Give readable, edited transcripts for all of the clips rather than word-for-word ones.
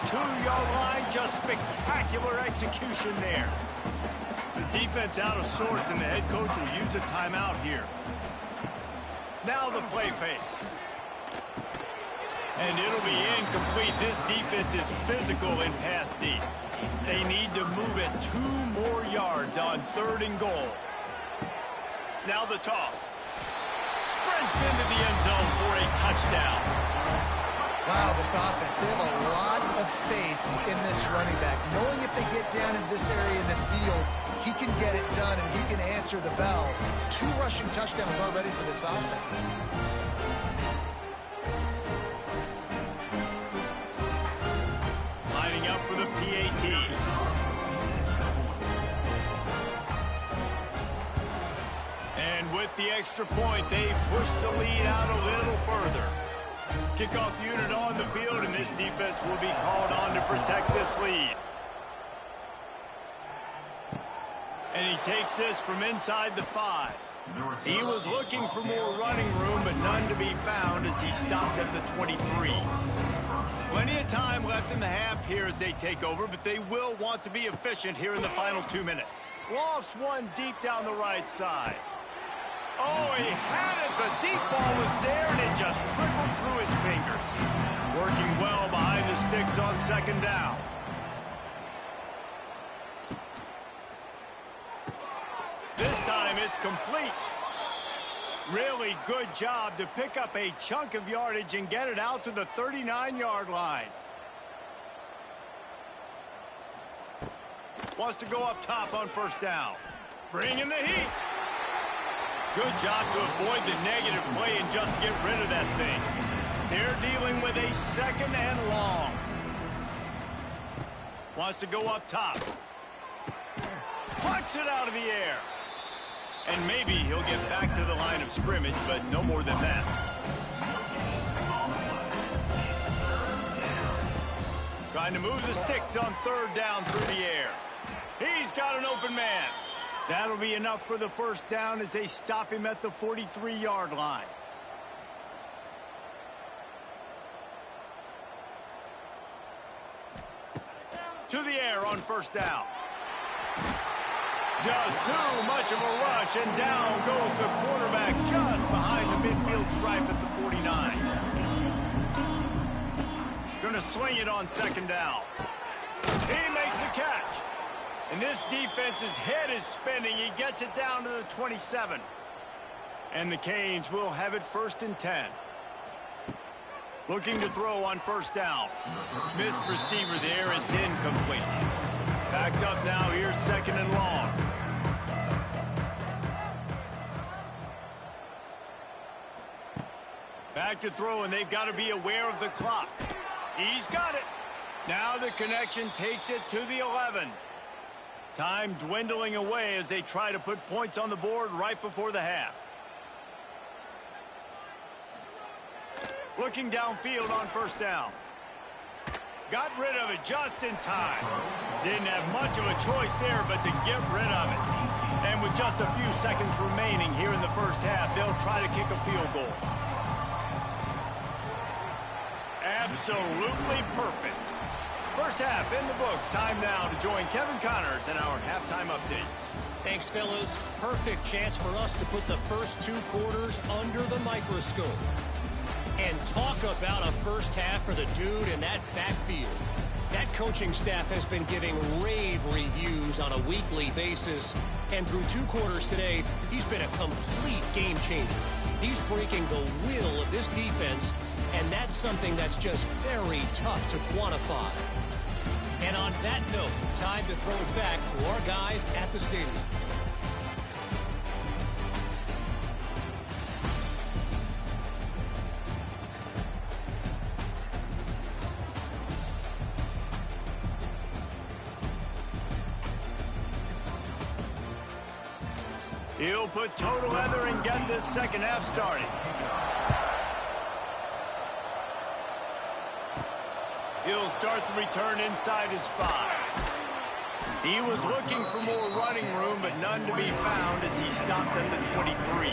22-yard line. Just spectacular execution there. The defense out of sorts, and the head coach will use a timeout here. Now the play fake. And it'll be incomplete. This defense is physical in pass deep. They need to move it 2 more yards on 3rd and goal. Now the toss. Sprints into the end zone for a touchdown. Wow, this offense, they have a lot of faith in this running back. Knowing if they get down into this area in the field, he can get it done and he can answer the bell. 2 rushing touchdowns already for this offense. Lining up for the PAT. And with the extra point, they push the lead out a little further. Kickoff unit on the field, and this defense will be called on to protect this lead. And he takes this from inside the 5. He was looking for more running room, but none to be found as he stopped at the 23. Plenty of time left in the half here as they take over, but they will want to be efficient here in the final 2 minutes. Lost one deep down the right side. Oh, he had it. The deep ball was there, and it just trickled through his fingers. Working well behind the sticks on 2nd down. This time it's complete. Really good job to pick up a chunk of yardage and get it out to the 39-yard line. Wants to go up top on 1st down. Bring in the heat. Good job to avoid the negative play and just get rid of that thing. They're dealing with a 2nd and long. Wants to go up top. Plucks it out of the air. And maybe he'll get back to the line of scrimmage, but no more than that. Trying to move the sticks on 3rd down through the air. He's got an open man. That'll be enough for the 1st down as they stop him at the 43-yard line. To the air on 1st down. Just too much of a rush, and down goes the quarterback just behind the midfield stripe at the 49. Gonna swing it on 2nd down. He makes the catch. And this defense's head is spinning. He gets it down to the 27. And the Canes will have it 1st and 10. Looking to throw on 1st down. Missed receiver there. It's incomplete. Backed up now. Here's 2nd and long. Back to throw, and they've got to be aware of the clock. He's got it. Now the connection takes it to the 11. Time dwindling away as they try to put points on the board right before the half. Looking downfield on 1st down. Got rid of it just in time. Didn't have much of a choice there but to get rid of it. And with just a few seconds remaining here in the 1st half, they'll try to kick a field goal. Absolutely perfect. 1st half in the books. Time now to join Kevin Connors in our halftime update. Thanks, fellas. Perfect chance for us to put the first 2 quarters under the microscope. And talk about a 1st half for the dude in that backfield. That coaching staff has been giving rave reviews on a weekly basis. And through 2 quarters today, he's been a complete game changer. He's breaking the will of this defense, and that's something that's just very tough to quantify. And on that note, time to throw it back to our guys at the stadium. He'll put total leather and get this 2nd half started. He'll start the return inside his 5. He was looking for more running room, but none to be found as he stopped at the 23.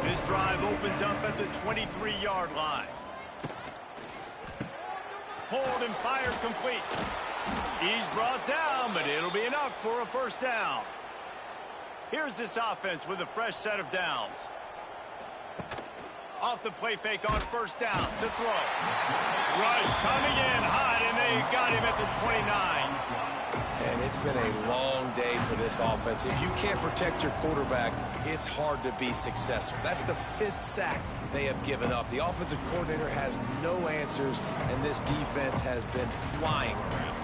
This drive opens up at the 23-yard line. pulled and fired complete. He's brought down, but it'll be enough for a first down. Here's this offense with a fresh set of downs. Off the play fake on first down to throw. Rush coming in hot, and they got him at the 29. And it's been a long day for this offense. If you can't protect your quarterback, it's hard to be successful. That's the 5th sack they have given up. The offensive coordinator has no answers, and this defense has been flying around.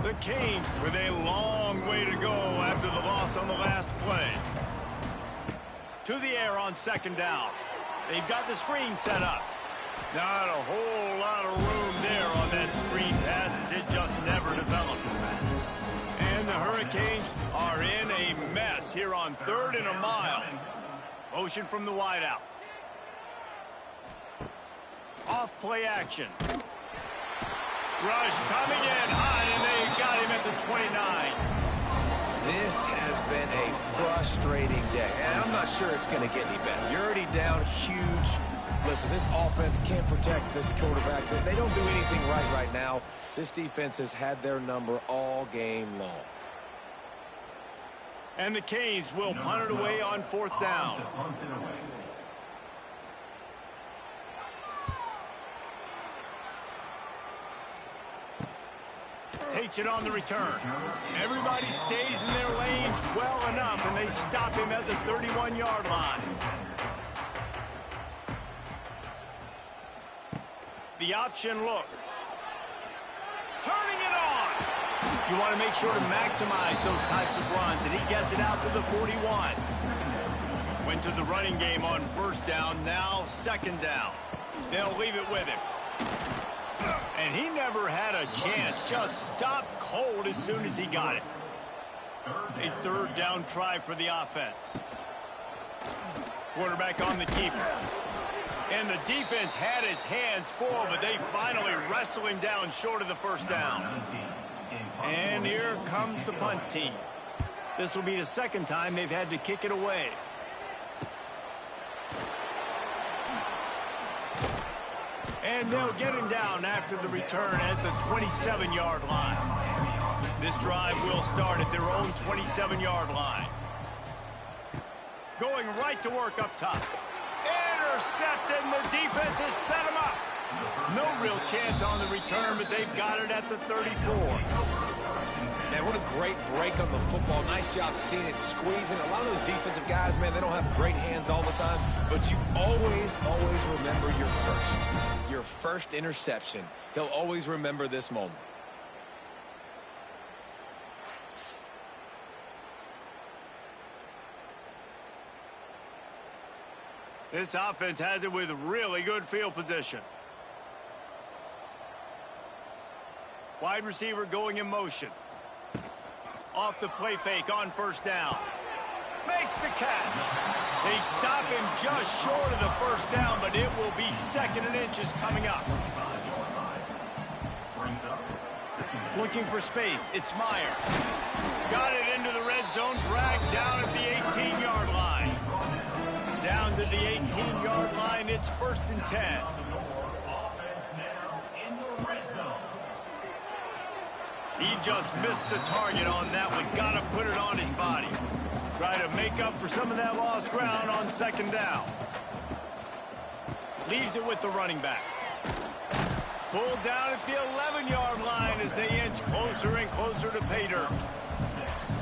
The Canes with a long way to go after the loss on the last play. To the air on second down. They've got the screen set up. Not a whole lot of room there on that screen pass, as it just never developed. And the Hurricanes are in a mess here on 3rd and a mile. Motion from the wideout. Off play action. Rush coming in hot, and they got him at the 29. This has been a frustrating day, and I'm not sure it's going to get any better. You're already down huge. Listen, this offense can't protect this quarterback. They don't do anything right now. This defense has had their number all game long. And the Canes will punt it away on 4th down. Takes it on the return. Everybody stays in their lanes well enough, and they stop him at the 31-yard line. The option look. Turning it on. You want to make sure to maximize those types of runs, and he gets it out to the 41. Went to the running game on first down, now second down. They'll leave it with him. And he never had a chance, just stopped cold as soon as he got it. A 3rd down try for the offense. Quarterback on the keeper. And the defense had his hands full, but they finally wrestle him down short of the first down. And here comes the punt team. This will be the 2nd time they've had to kick it away. And they'll get him down after the return at the 27-yard line. This drive will start at their own 27-yard line. Going right to work up top. Intercepted, and the defense has set him up. No real chance on the return, but they've got it at the 34. Man, what a great break on the football. Nice job seeing it squeezing. A lot of those defensive guys, man, they don't have great hands all the time, but you always remember your first interception. He'll always remember this moment. This offense has it with really good field position. Wide receiver going in motion. Off the play fake on first down. Makes the catch. They stop him just short of the first down, but it will be 2nd and inches coming up. Looking for space. It's Meyer. Got it into the red zone. Dragged down at the 18-yard line. Down to the 18-yard line. It's 1st and 10. He just missed the target on that one. Got to put it on his body. Try to make up for some of that lost ground on 2nd down. Leaves it with the running back. Pulled down at the 11-yard line as they inch closer and closer to pay dirt.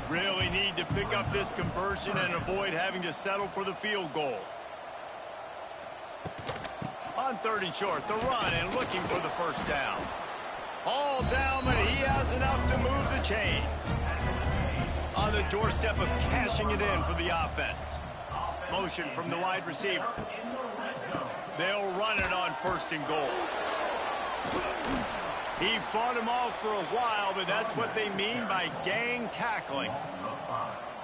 Really need to pick up this conversion and avoid having to settle for the field goal. On 3rd and short, the run and looking for the first down. All down, but he has enough to move the chains. On the doorstep of cashing it in for the offense. Motion from the wide receiver. They'll run it on 1st and goal. He fought him off for a while, but that's what they mean by gang tackling.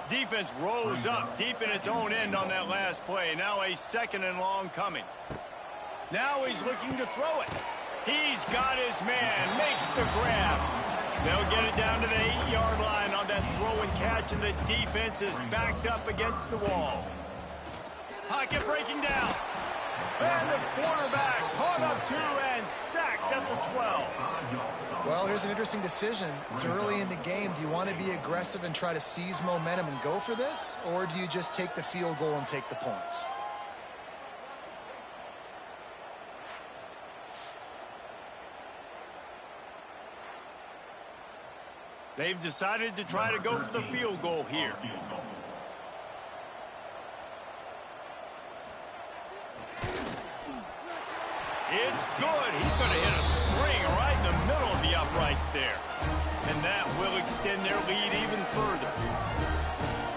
Defense rose up deep in its own end on that last play. Now a 2nd and long coming. Now he's looking to throw it. He's got his man, makes the grab. They'll get it down to the 8-yard line on that throw and catch, and the defense is backed up against the wall. Pocket breaking down. And the quarterback caught up to and sacked at the 12. Well, here's an interesting decision. It's early in the game. Do you want to be aggressive and try to seize momentum and go for this? Or do you just take the field goal and take the points? They've decided to try to go for the field goal here. It's good. He's going to hit a string right in the middle of the uprights there. And that will extend their lead even further.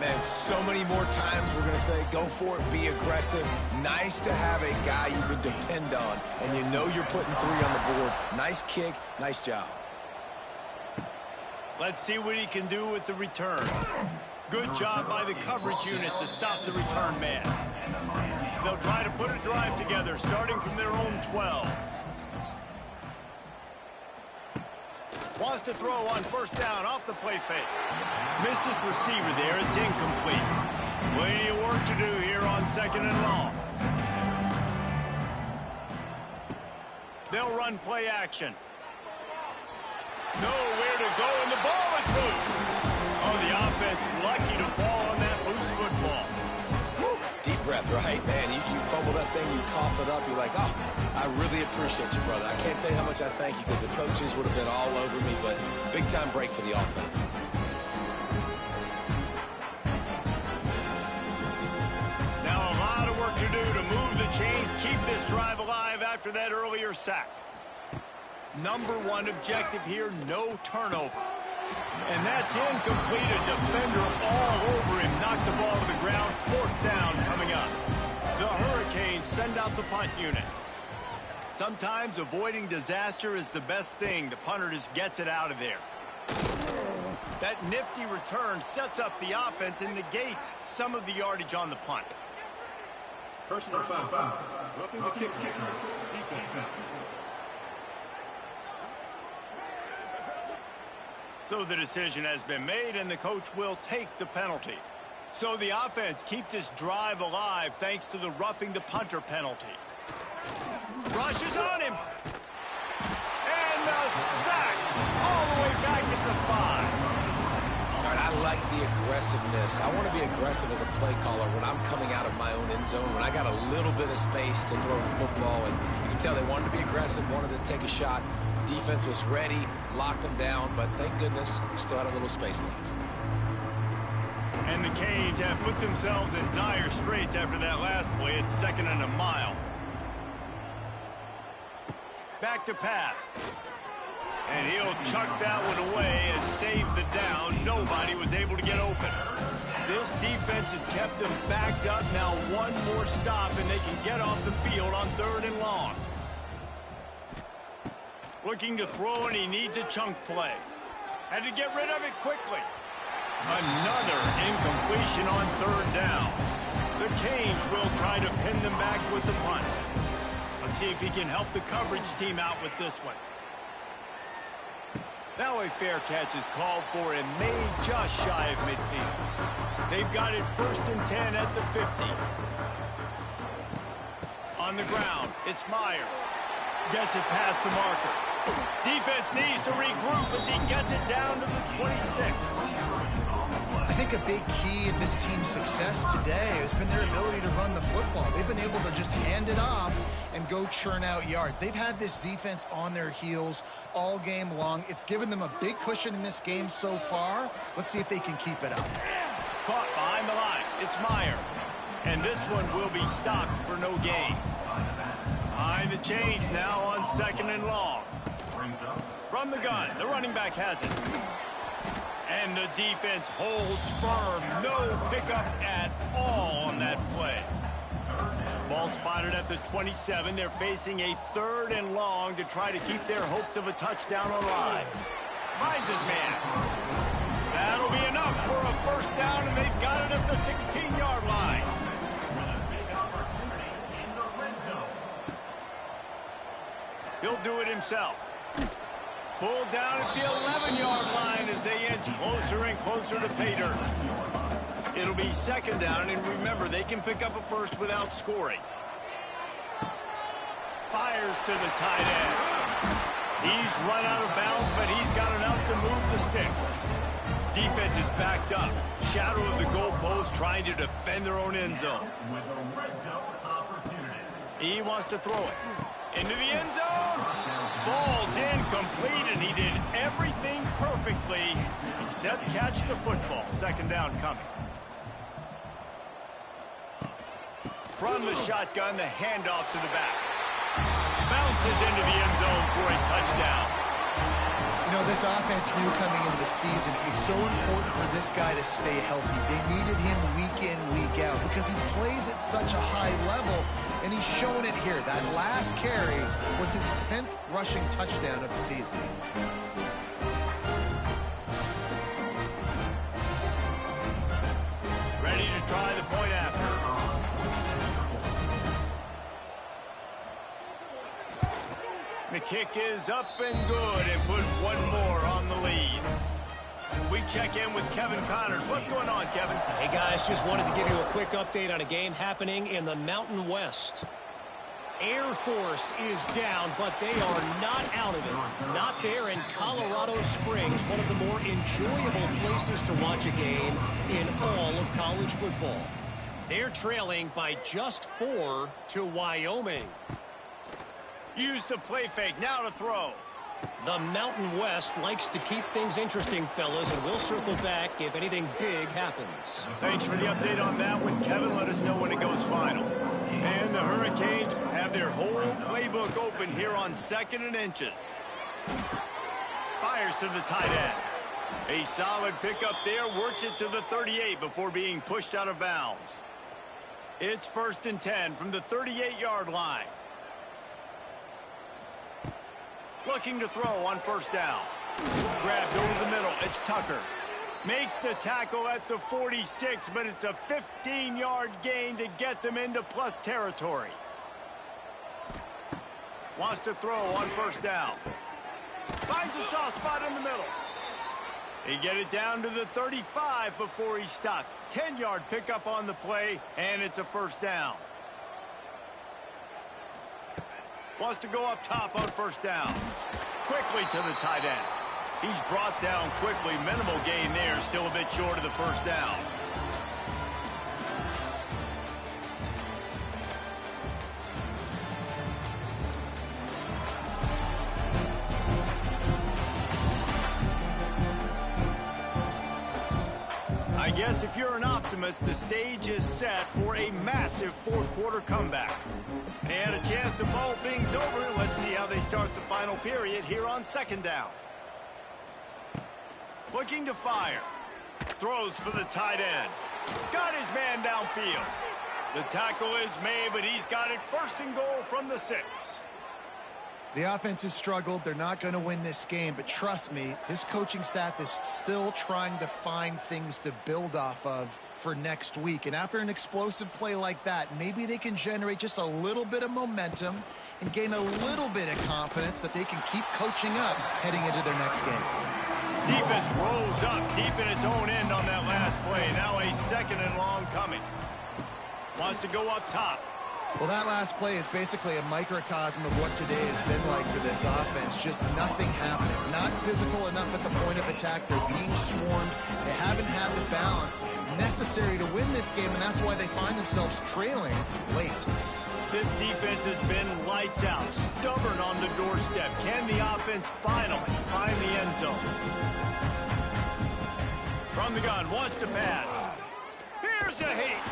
Man, so many more times we're going to say, go for it, be aggressive. Nice to have a guy you can depend on, and you know you're putting 3 on the board. Nice kick, nice job. Let's see what he can do with the return. Good job by the coverage unit to stop the return man. They'll try to put a drive together, starting from their own 12. Wants to throw on first down off the play fake. Missed his receiver there. It's incomplete. Plenty of work to do here on 2nd and long. They'll run play action. Nowhere to go, and the ball is loose. Oh, the offense lucky to fall on that loose football. Woo. Deep breath, right? Man, you fumble that thing, you cough it up, you're like, oh, I really appreciate you, brother. I can't tell you how much I thank you because the coaches would have been all over me, but big-time break for the offense. Now a lot of work to do to move the chains, keep this drive alive after that earlier sack. Number 1 objective here, no turnover. And that's incomplete. A defender all over him. Knocked the ball to the ground. 4th down coming up. The Hurricanes send out the punt unit. Sometimes avoiding disaster is the best thing. The punter just gets it out of there. That nifty return sets up the offense and negates some of the yardage on the punt. Personal foul. Roughing the kicker. Defense. So the decision has been made, and the coach will take the penalty. So the offense keeps this drive alive thanks to the roughing the punter penalty. Rushes on him. And the sack all the way back at the 5. All right, I like the aggressiveness. I want to be aggressive as a play caller when I'm coming out of my own end zone, when I got a little bit of space to throw the football. And you can tell they wanted to be aggressive, wanted to take a shot. Defense was ready, locked them down, but thank goodness we still had a little space left. And the Canes have put themselves in dire straits after that last play. It's 2nd and a mile. Back to pass. And he'll chuck that one away and save the down. Nobody was able to get open. This defense has kept them backed up. Now one more stop and they can get off the field on 3rd and long. Looking to throw, and he needs a chunk play. Had to get rid of it quickly. Another incompletion on 3rd down. The Canes will try to pin them back with the punt. Let's see if he can help the coverage team out with this one. Now a fair catch is called for and made just shy of midfield. They've got it 1st and 10 at the 50. On the ground, it's Myers. Gets it past the marker. Defense needs to regroup as he gets it down to the 26. I think a big key in this team's success today has been their ability to run the football. They've been able to just hand it off and go churn out yards. They've had this defense on their heels all game long. It's given them a big cushion in this game so far. Let's see if they can keep it up. Caught behind the line. It's Meyer. And this one will be stopped for no gain. Behind the chains now on 2nd and long. From the gun, the running back has it. And the defense holds firm. No pickup at all on that play. Ball spotted at the 27. They're facing a 3rd and long to try to keep their hopes of a touchdown alive. Finds his man. That'll be enough for a 1st down, and they've got it at the 16-yard line. He'll do it himself. Pulled down at the 11-yard line as they inch closer and closer to pay dirt. It'll be 2nd down, and remember, they can pick up a 1st without scoring. Fires to the tight end. He's run out of bounds, but he's got enough to move the sticks. Defense is backed up. Shadow of the goalpost trying to defend their own end zone. He wants to throw it. Into the end zone. Falls incomplete, and he did everything perfectly except catch the football. Second down coming. From the shotgun, the handoff to the back. Bounces into the end zone for a touchdown. You know, this offense knew coming into the season it was so important for this guy to stay healthy. They needed him week in, week out because he plays at such a high level, and he's shown it here. That last carry was his 10th rushing touchdown of the season. Ready to try the point after. The kick is up and good and put one more on the lead. We check in with Kevin Connors. What's going on, Kevin? Hey, guys, just wanted to give you a quick update on a game happening in the Mountain West. Air Force is down, but they are not out of it. Not there in Colorado Springs, one of the more enjoyable places to watch a game in all of college football. They're trailing by just 4 to Wyoming. Use the play fake, now to throw. The Mountain West likes to keep things interesting, fellas, and we'll circle back if anything big happens. Thanks for the update on that one, Kevin. Let us know when it goes final. And the Hurricanes have their whole playbook open here on 2nd and inches. Fires to the tight end. A solid pickup there, works it to the 38 before being pushed out of bounds. It's 1st and 10 from the 38-yard line. Looking to throw on 1st down. Grabbed over the middle. It's Tucker. Makes the tackle at the 46, but it's a 15-yard gain to get them into plus territory. Wants to throw on 1st down. Finds a soft spot in the middle. They get it down to the 35 before he stopped. 10-yard pickup on the play, and it's a 1st down. Wants to go up top on 1st down. Quickly to the tight end. He's brought down quickly. Minimal gain there. Still a bit short of the 1st down. I guess if you're an optimist, the stage is set for a massive 4th quarter comeback. And a chance to mull things over. Let's see how they start the final period here on 2nd down. Looking to fire. Throws for the tight end. Got his man downfield. The tackle is made, but he's got it 1st and goal from the 6. The offense has struggled. They're not going to win this game, but trust me, his coaching staff is still trying to find things to build off of for next week. And after an explosive play like that, maybe they can generate just a little bit of momentum and gain a little bit of confidence that they can keep coaching up heading into their next game. Defense rolls up deep in its own end on that last play. Now a 2nd and long coming. Wants to go up top. Well, that last play is basically a microcosm of what today has been like for this offense. Just nothing happening. Not physical enough at the point of attack. They're being swarmed. They haven't had the balance necessary to win this game, and that's why they find themselves trailing late. This defense has been lights out, stubborn on the doorstep. Can the offense finally find the end zone? From the gun, wants to pass. Here's a hit.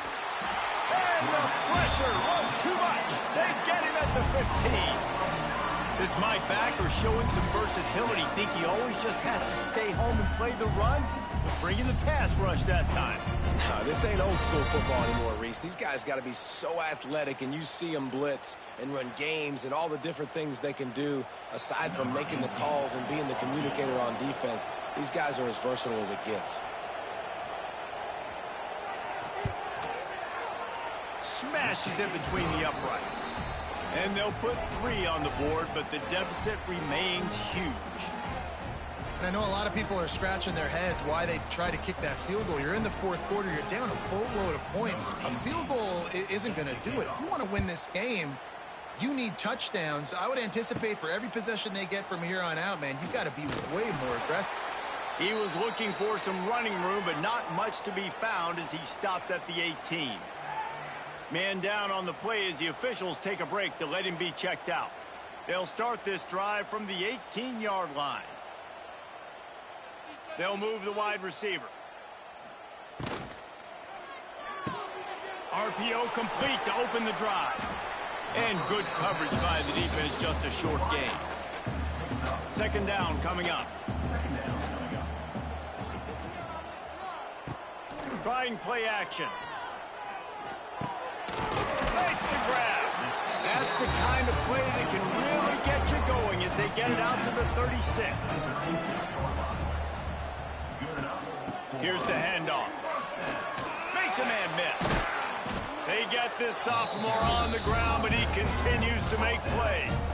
And the pressure was too much. They get him at the 15. This Mike backer showing some versatility. Think he always just has to stay home and play the run? But bringing the pass rush that time. No, this ain't old school football anymore, Reese. These guys got to be so athletic, and you see them blitz and run games and all the different things they can do aside from making the calls and being the communicator on defense. These guys are as versatile as it gets. Smashes it between the uprights. And they'll put 3 on the board, but the deficit remains huge. And I know a lot of people are scratching their heads why they try to kick that field goal. You're in the 4th quarter. You're down a boatload of points. A field goal isn't going to do it. If you want to win this game, You need touchdowns. I would anticipate for every possession they get from here on out, man, you've got to be way more aggressive. He was looking for some running room, but not much to be found as he stopped at the 18. Man down on the play as the officials take a break to let him be checked out. They'll start this drive from the 18-yard line. They'll move the wide receiver. RPO complete to open the drive. And good coverage by the defense, just a short gain. Second down coming up. Trying play action. Makes the grab. That's the kind of play that can really get you going as they get it out to the 36. Here's the handoff. Makes a man miss. They get this sophomore on the ground, but he continues to make plays.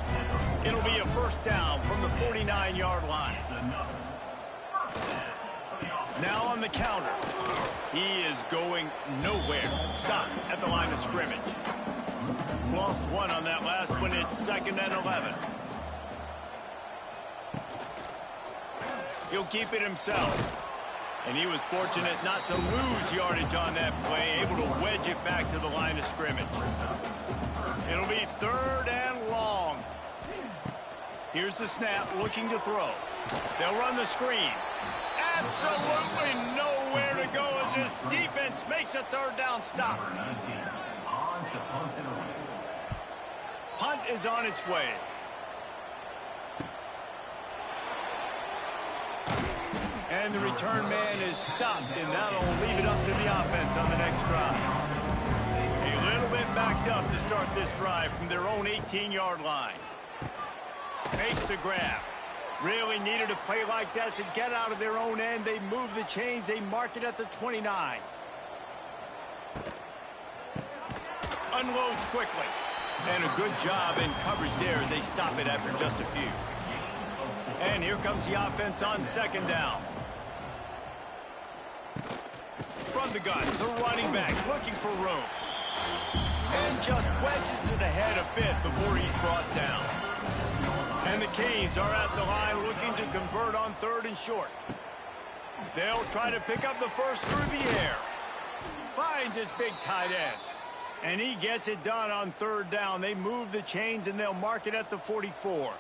It'll be a first down from the 49-yard line. Now on the counter. He is going nowhere. Stop at the line of scrimmage. Lost one on that last one. It's 2nd and 11. He'll keep it himself. And he was fortunate not to lose yardage on that play, able to wedge it back to the line of scrimmage. It'll be 3rd and long. Here's the snap, looking to throw. They'll run the screen. Absolutely nowhere to go as this defense makes a 3rd down stop. Punt is on its way. And the return man is stopped, and that'll leave it up to the offense on the next drive. A little bit backed up to start this drive from their own 18-yard line. Makes the grab. Really needed a play like that to get out of their own end. They move the chains. They mark it at the 29. Unloads quickly. And a good job in coverage there as they stop it after just a few. And here comes the offense on 2nd down. From the gun, the running back looking for room. And just wedges it ahead a bit before he's brought down. And the Canes are at the line looking to convert on 3rd and short. They'll try to pick up the first through the air. Finds his big tight end. And he gets it done on 3rd down. They move the chains and they'll mark it at the 44.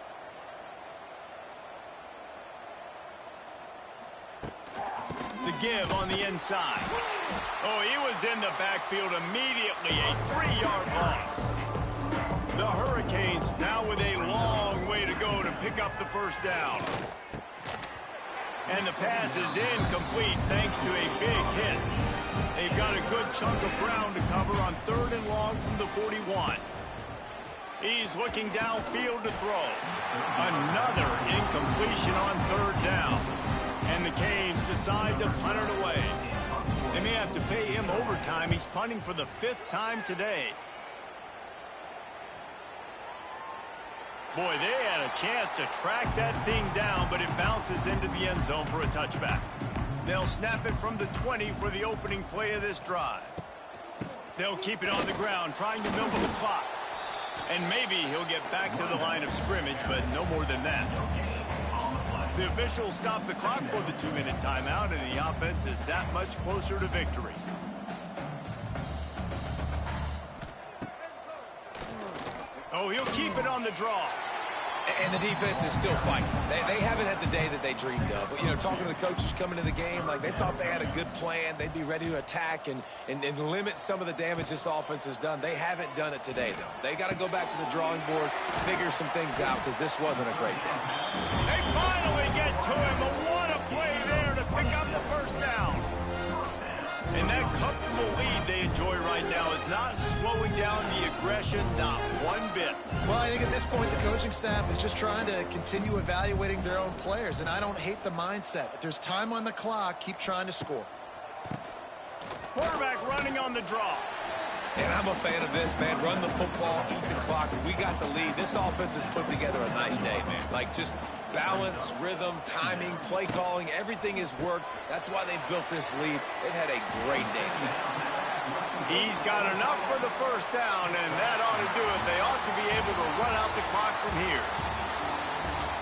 The give on the inside. Oh, he was in the backfield immediately. A 3-yard loss. The Hurricanes now with a long way to go to pick up the first down. And the pass is incomplete thanks to a big hit. They've got a good chunk of ground to cover on 3rd and long from the 41. He's looking downfield to throw. Another incompletion on 3rd down. And the Canes decide to punt it away. They may have to pay him overtime. He's punting for the 5th time today. Boy, they had a chance to track that thing down, but it bounces into the end zone for a touchback. They'll snap it from the 20 for the opening play of this drive. They'll keep it on the ground, trying to milk the clock. And maybe he'll get back to the line of scrimmage, but no more than that. The officials stop the clock for the 2-minute timeout, and the offense is that much closer to victory. Oh, he'll keep it on the draw. And the defense is still fighting. They haven't had the day that they dreamed of. But, you know, talking to the coaches coming to the game, like they thought they had a good plan. They'd be ready to attack and limit some of the damage this offense has done. They haven't done it today, though. They got to go back to the drawing board, figure some things out, because this wasn't a great day. They finally get to him, but what a play there to pick up the first down. And that comfortable lead they enjoy right now is not slowing down the aggression, not one bit. Well, I think at this point, the coaching staff is just trying to continue evaluating their own players, and I don't hate the mindset. If there's time on the clock, keep trying to score. Quarterback running on the draw. And I'm a fan of this, man. Run the football, eat the clock. We got the lead. This offense has put together a nice day, man. Like, just balance, rhythm, timing, play calling, everything has worked. That's why they've built this lead. They've had a great day today. He's got enough for the first down, and that ought to do it. They ought to be able to run out the clock from here.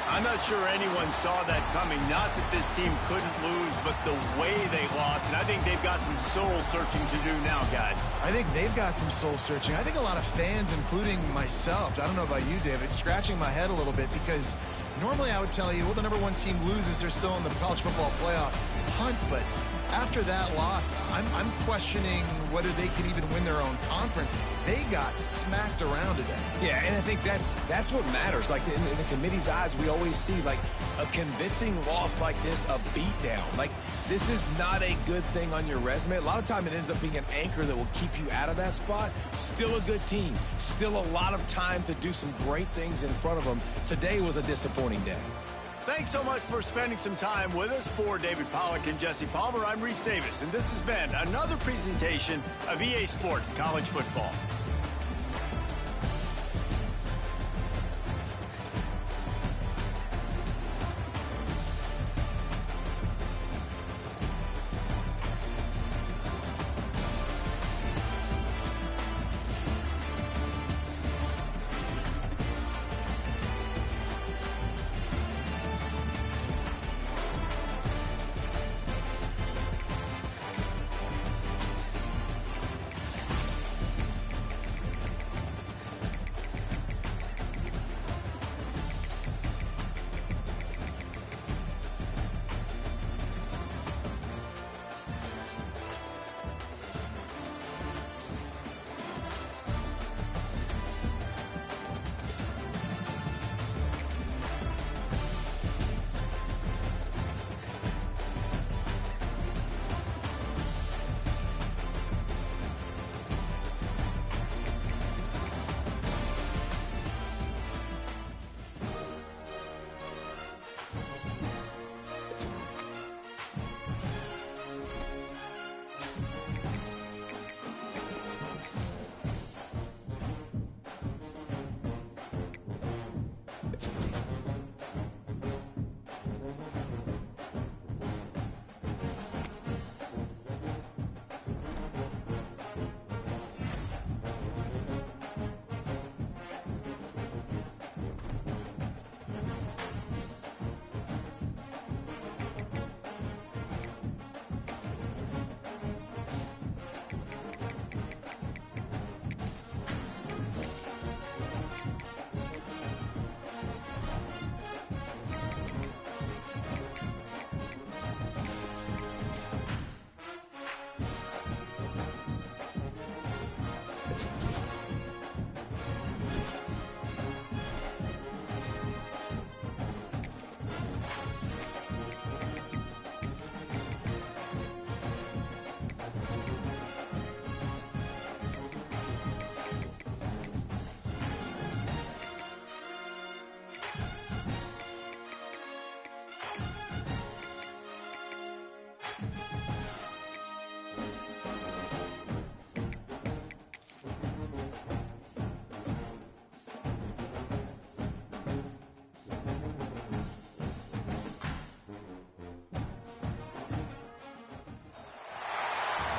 I'm not sure anyone saw that coming. Not that this team couldn't lose, but the way they lost. And I think they've got some soul-searching to do now, guys. I think they've got some soul-searching. I think a lot of fans, including myself, I don't know about you, David, scratching my head a little bit because normally I would tell you, well, the number one team loses. They're still in the college football playoff hunt, but after that loss, I'm questioning whether they can even win their own conference. They got smacked around today. Yeah, and I think that's what matters. Like in the committee's eyes, we always see like a convincing loss like this, a beatdown. Like this is not a good thing on your resume. A lot of time it ends up being an anchor that will keep you out of that spot. Still a good team. Still a lot of time to do some great things in front of them. Today was a disappointing day. Thanks so much for spending some time with us. For David Pollack and Jesse Palmer, I'm Reese Davis, and this has been another presentation of EA Sports College Football.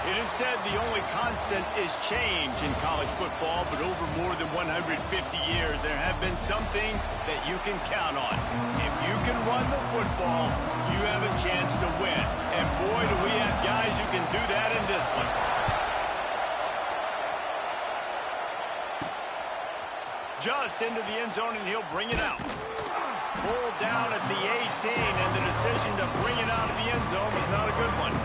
It is said the only constant is change in college football, but over more than 150 years, there have been some things that you can count on. If you can run the football, you have a chance to win. And boy, do we have guys who can do that in this one. Just into the end zone, and he'll bring it out. Pulled down at the 18, and the decision to bring it out of the end zone was not a good one.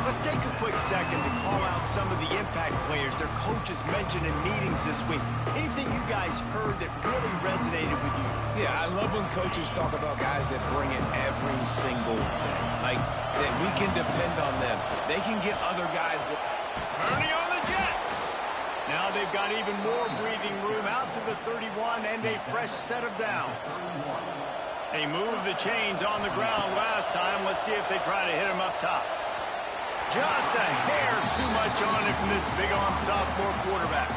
Let's take a quick second to call out some of the impact players their coaches mentioned in meetings this week. Anything you guys heard that really resonated with you? Yeah, I love when coaches talk about guys that bring it every single day. Like, that we can depend on them. They can get other guys. Turning on the Jets. Now they've got even more breathing room out to the 31 and a fresh set of downs. They moved the chains on the ground last time. Let's see if they try to hit him up top. Just a hair too much on it from this big-arm sophomore quarterback.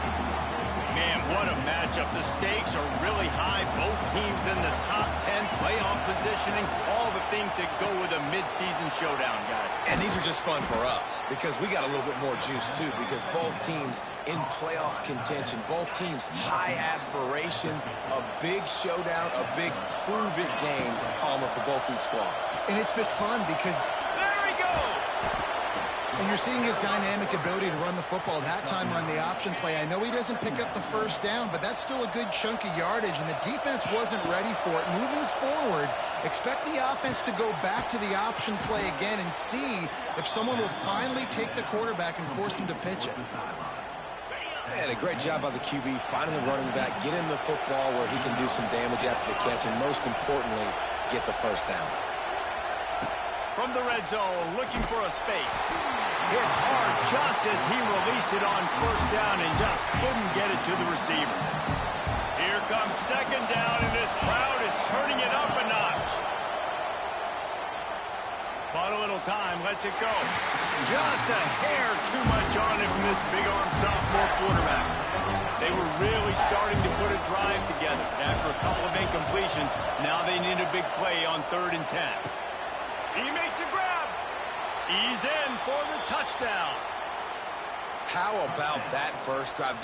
Man, what a matchup. The stakes are really high. Both teams in the top 10 playoff positioning, all the things that go with a mid-season showdown, guys. And these are just fun for us because we got a little bit more juice, too, because both teams in playoff contention, both teams high aspirations, a big showdown, a big prove-it game, Palmer, for both these squads. And it's been fun because There he goes! and you're seeing his dynamic ability to run the football. That time on the option play, I know he doesn't pick up the first down, but that's still a good chunk of yardage, and the defense wasn't ready for it. Moving forward, expect the offense to go back to the option play again and see if someone will finally take the quarterback and force him to pitch it. And a great job by the QB, finding the running back, get him the football where he can do some damage after the catch, and most importantly, get the first down. From the red zone, looking for a space. Hit hard just as he released it on first down and just couldn't get it to the receiver. Here comes second down, and this crowd is turning it up a notch. But a little time, lets it go. Just a hair too much on it from this big-arm sophomore quarterback. They were really starting to put a drive together. After a couple of incompletions, now they need a big play on 3rd and 10. He makes a grab. He's in for the touchdown. How about that first drive?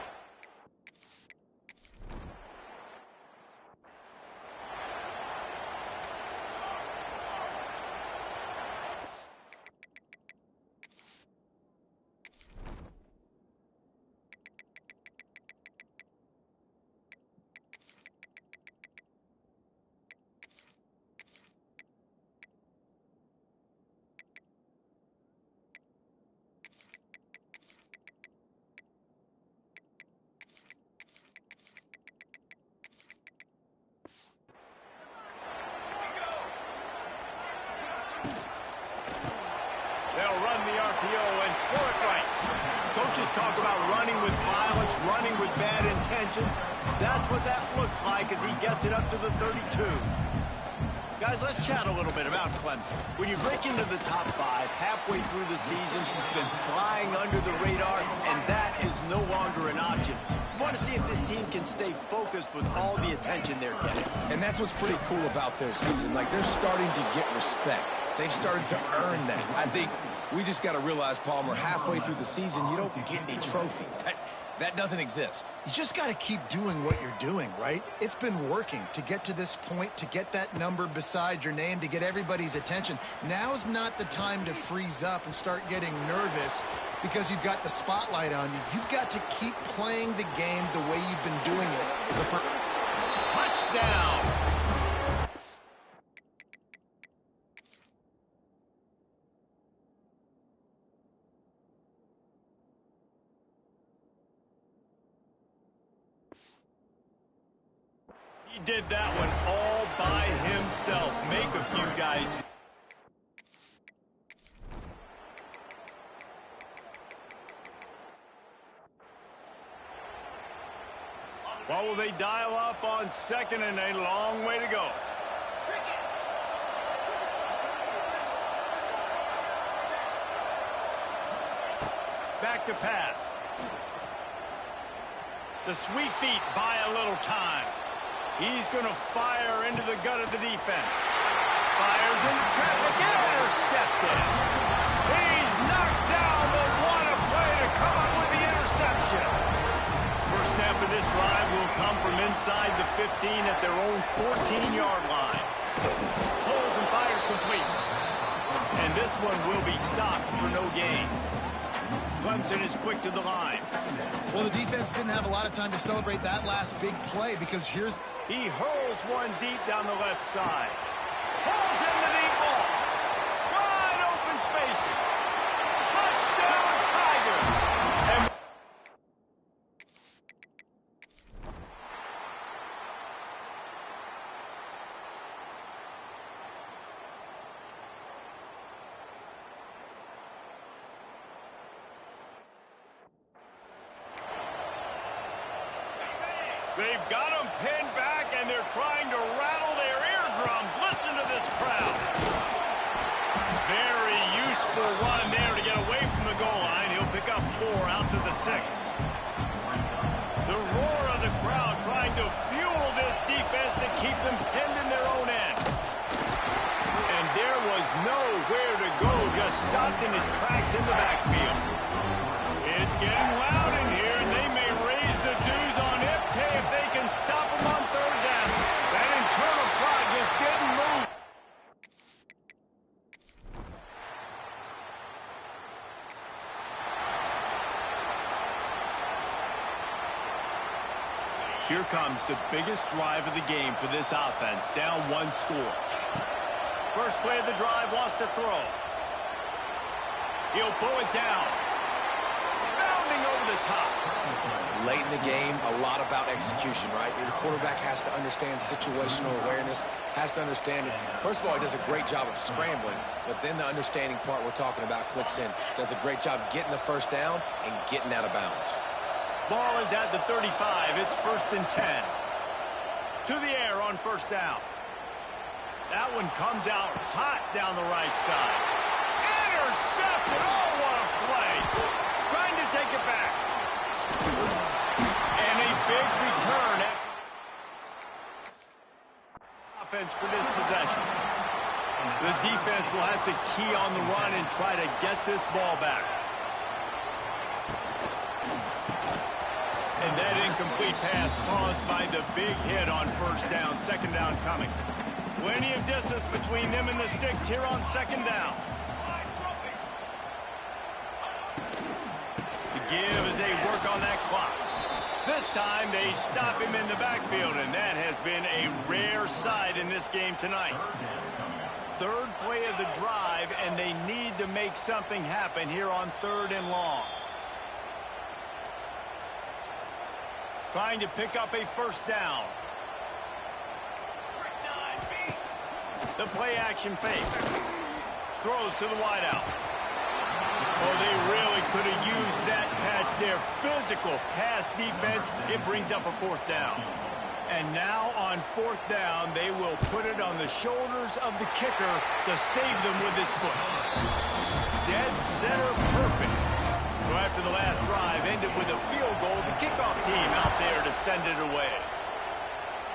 They'll run the RPO and throw it right. Coaches talk about running with violence, running with bad intentions. That's what that looks like as he gets it up to the 32. Guys, let's chat a little bit about Clemson. When you break into the top 5, halfway through the season, you've been flying under the radar, and that is no longer an option. You want to see if this team can stay focused with all the attention they're getting. And that's what's pretty cool about their season. Like, they're starting to get respect. They've started to earn that. I think we just got to realize, Palmer, halfway through the season, you don't get any trophies. That doesn't exist. You just got to keep doing what you're doing, right? It's been working to get to this point, to get that number beside your name, to get everybody's attention. Now's not the time to freeze up and start getting nervous because you've got the spotlight on you. You've got to keep playing the game the way you've been doing it. Touchdown! He did that one all by himself. Make a few guys. What will they dial up on 2nd and a long way to go? Back to pass. The sweet feet buy a little time. He's going to fire into the gut of the defense. Fires into traffic. Intercepted. He's knocked down, but what a play to come up with the interception. First snap of this drive will come from inside the 15 at their own 14-yard line. Pulls and fires complete. And this one will be stopped for no gain. Clemson is quick to the line. Well, the defense didn't have a lot of time to celebrate that last big play because here's... He hurls one deep down the left side. Pulls in the deep ball. Wide open spaces. Touchdown, Tigers. And they've got him pinned back, and they're trying to rattle their eardrums. Listen to this crowd. Very useful run there to get away from the goal line. He'll pick up 4 out to the 6. The roar of the crowd trying to fuel this defense to keep them pinned in their own end. just stopped in his tracks in the backfield. It's getting loud in here, and they may raise the dues on Ncaa if they can stop him on third down. That internal clock just didn't move. Here comes the biggest drive of the game for this offense, down one score. First play of the drive, wants to throw. He'll pull it down. Bounding over the top. Late in the game, a lot about execution, right? The quarterback has to understand situational awareness, has to understand it. First of all, he does a great job of scrambling, but then the understanding part we're talking about clicks in. Does a great job getting the first down and getting out of bounds. Ball is at the 35. It's 1st and 10. To the air on first down. That one comes out hot down the right side. Intercepted. Oh, what a play. Trying to take it back. And a big return. Offense for this possession. The defense will have to key on the run and try to get this ball back. And that incomplete pass caused by the big hit on first down. Second down coming. Plenty of distance between them and the sticks here on second down. The give as they work on that clock. This time they stop him in the backfield, and that has been a rare sight in this game tonight. Third play of the drive, and they need to make something happen here on 3rd and long. Trying to pick up a first down. The play action fake. Throws to the wideout. Oh, they really could have used that catch. Their physical pass defense, it brings up a 4th down. And now on 4th down, they will put it on the shoulders of the kicker to save them with his foot. Dead center perfect. So after the last drive ended with a field goal, the kickoff team out there to send it away.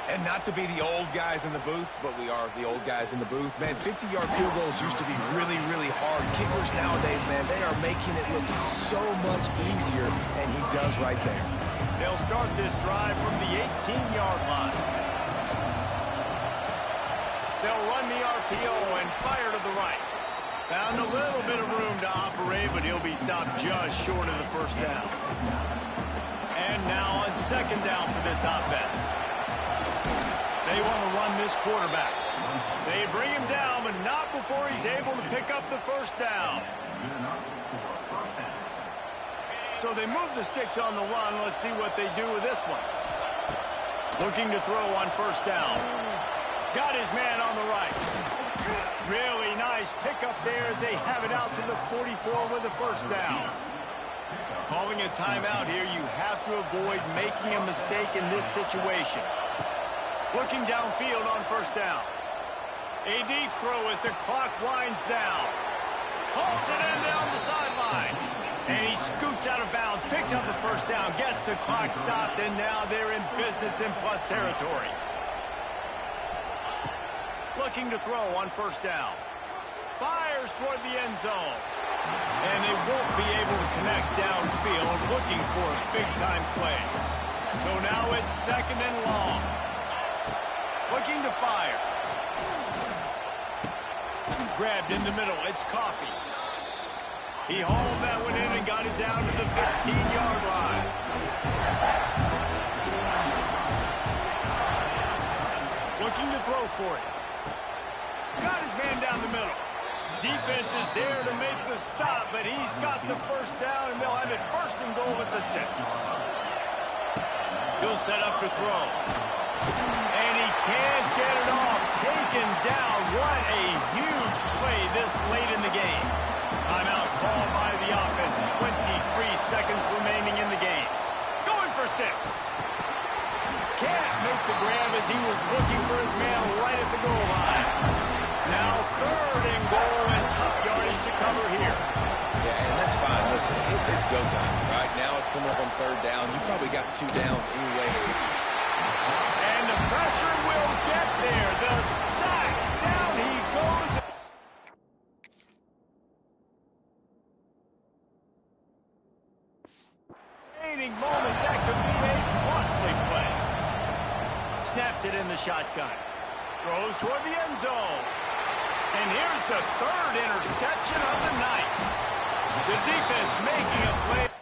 And not to be the old guys in the booth, but we are the old guys in the booth. Man, 50-yard field goals used to be really, really hard. Kickers nowadays, man, they are making it look so much easier, and he does right there. They'll start this drive from the 18-yard line. They'll run the RPO and fire to the right. Found a little bit of room to operate, but he'll be stopped just short of the first down. And now on second down for this offense. They want to run this quarterback. They bring him down, but not before he's able to pick up the first down. So they move the sticks on the run. Let's see what they do with this one. Looking to throw on first down. Got his man on the right. Really nice pickup there as they have it out to the 44 with the first down. Calling a timeout here, you have to avoid making a mistake in this situation. Looking downfield on first down. A deep throw as the clock winds down. Hauls it in down the sideline. And he scoots out of bounds, picks up the first down, gets the clock stopped, and now they're in business in plus territory. Looking to throw on first down. Fires toward the end zone. And they won't be able to connect downfield, looking for a big-time play. So now it's second and long. Looking to fire. Grabbed in the middle. It's Coffee. He hauled that one in and got it down to the 15-yard line. Looking to throw for it. Got his man down the middle. Defense is there to make the stop, but he's got the first down, and they'll have it 1st and goal at the 6. He'll set up to throw. And he can't get it off. Taken down. What a huge play this late in the game. Timeout called by the offense. 23 seconds remaining in the game. Going for 6. Can't make the grab as he was looking for his man right at the goal line. Now 3rd and goal and tough yardage to cover here. Yeah, and that's fine. Listen, it's go time, right? Now it's coming up on 3rd down. You probably got 2 downs anyway. And the pressure will get there. The sack. Down he goes. defining moments, that could be a costly play. Snaps it in the shotgun. Throws toward the end zone. And here's the third interception of the night. The defense making a play.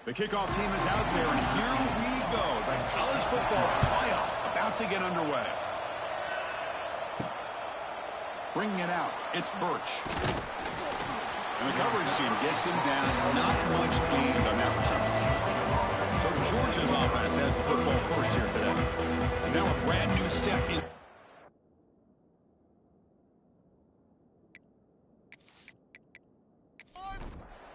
The kickoff team is out there, and here we go. The college football playoff about to get underway. Bringing it out, it's Birch. And the coverage team gets him down. Not much gained on that return. So Georgia's offense has the football first here today. And now a brand new step in.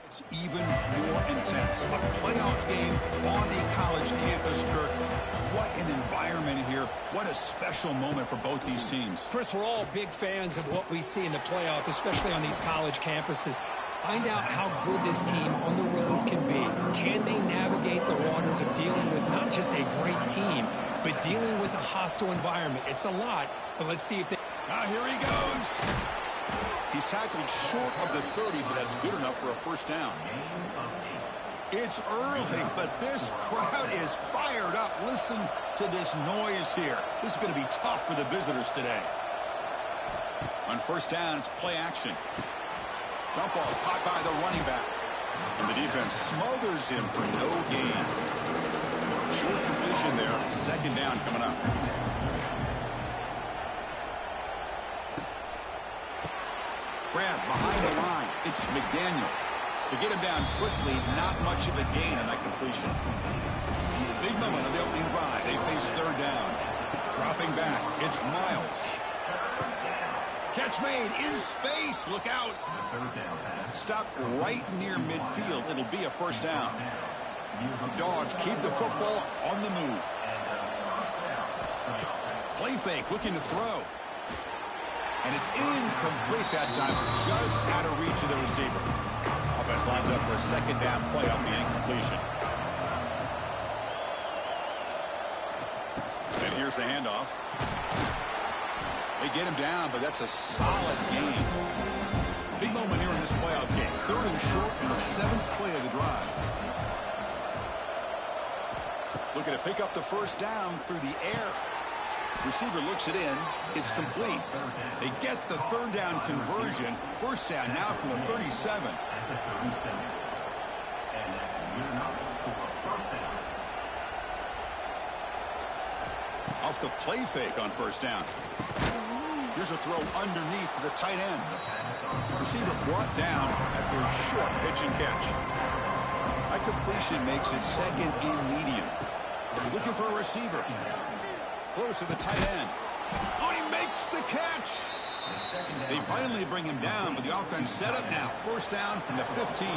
It's even more intense. A playoff game on a college campus, Kirk. What an environment here. What a special moment for both these teams. Chris, we're all big fans of what we see in the playoff, especially on these college campuses. Find out how good this team on the road can be. Can they navigate the waters of dealing with not just a great team, but dealing with a hostile environment? It's a lot, but let's see if they... Now here he goes. He's tackled short of the 30, but that's good enough for a first down. It's early, but this crowd is fired up. Listen to this noise here. This is going to be tough for the visitors today. On first down, it's play action. Dump ball's caught by the running back. And the defense smothers him for no gain. Short completion there. Second down coming up. Grab behind the line. It's McDaniel. To get him down quickly, not much of a gain on that completion. Big moment on the opening drive. They face third down. Dropping back, it's Miles. Catch made in space. Look out. Stop right near midfield. It'll be a first down. The Dogs keep the football on the move. Play fake, looking to throw. And it's incomplete that time, just out of reach of the receiver. Offense lines up for a second down play off the incompletion. And here's the handoff. They get him down, but that's a solid gain. Big moment here in this playoff game. Third and short in the 7th play of the drive. Looking to pick up the first down through the air. Receiver looks it in. It's complete. They get the third down conversion. First down now from the 37. Off the play fake on first down. Here's a throw underneath to the tight end. Receiver brought down after a short pitch and catch. That completion makes it second and medium. Looking for a receiver. Close to the tight end. Oh, he makes the catch. They finally bring him down, but the offense set up now. First down from the 15.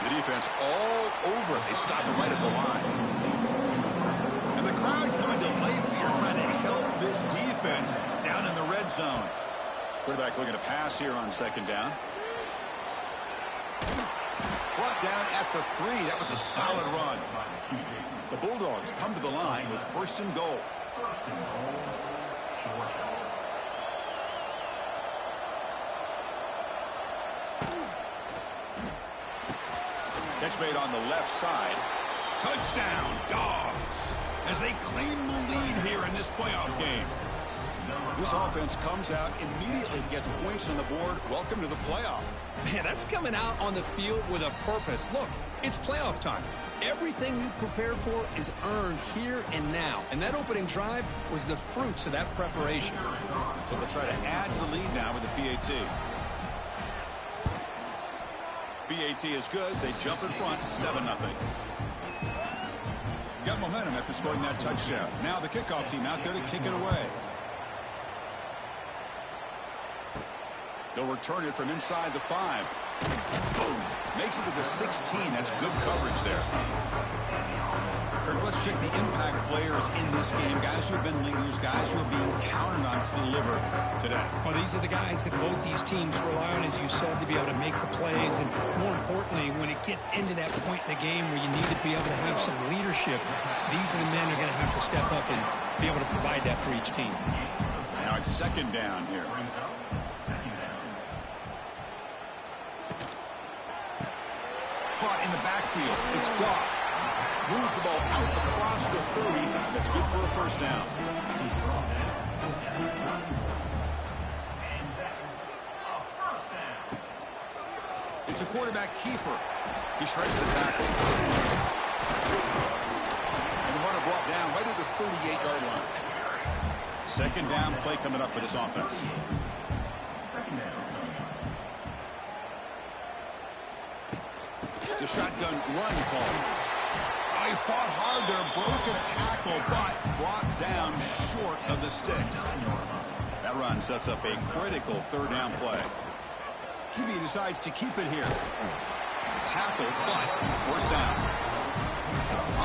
The defense all over it. They stop him right at the line. And the crowd coming to life here, trying to help this defense down in the red zone. Quarterback looking to pass here on second down. Brought down at the 3. That was a solid run. The Bulldogs come to the line with first and goal. Catch made on the left side. Touchdown, Dogs, as they claim the lead here in this playoff game. This offense comes out, immediately gets points on the board. Welcome to the playoff. Man, that's coming out on the field with a purpose. Look, it's playoff time. Everything you prepare for is earned here and now. And that opening drive was the fruits of that preparation. So they'll try to add to the lead now with the PAT. PAT is good. They jump in front, 7-0. Got momentum after scoring that touchdown. Now the kickoff team out there to kick it away. They'll return it from inside the 5. Boom. Makes it to the 16. That's good coverage there. Kirk, let's check the impact players in this game. Guys who have been leaders, guys who are being counted on to deliver today. Well, these are the guys that both these teams rely on, as you said, to be able to make the plays. And more importantly, when it gets into that point in the game where you need to be able to have some leadership, these are the men who are going to have to step up and be able to provide that for each team. Now it's second down here. Caught in the backfield. It's Goff. Moves the ball out across the 30. That's good for a first down. It's a quarterback keeper. He shreds the tackle. And the runner brought down right at the 38-yard line. Second down play coming up for this offense. It's a shotgun run call. He fought hard there, broke a tackle, but brought down short of the sticks. That run sets up a critical third down play. QB decides to keep it here. Tackle, but first down.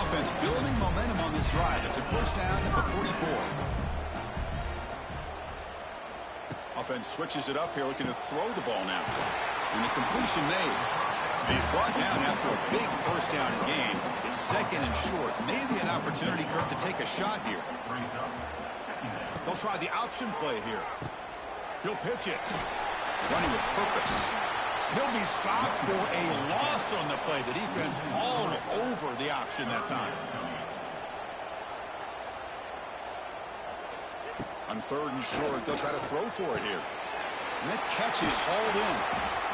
Offense building momentum on this drive. It's a first down at the 44. Offense switches it up here, looking to throw the ball now. And the completion made. He's brought down after a big first down gain. It's second and short. Maybe an opportunity, Kirk, to take a shot here. They'll try the option play here. He'll pitch it. Running with purpose. He'll be stopped for a loss on the play. The defense all over the option that time. On third and short, they'll try to throw for it here. And that catch is hauled in.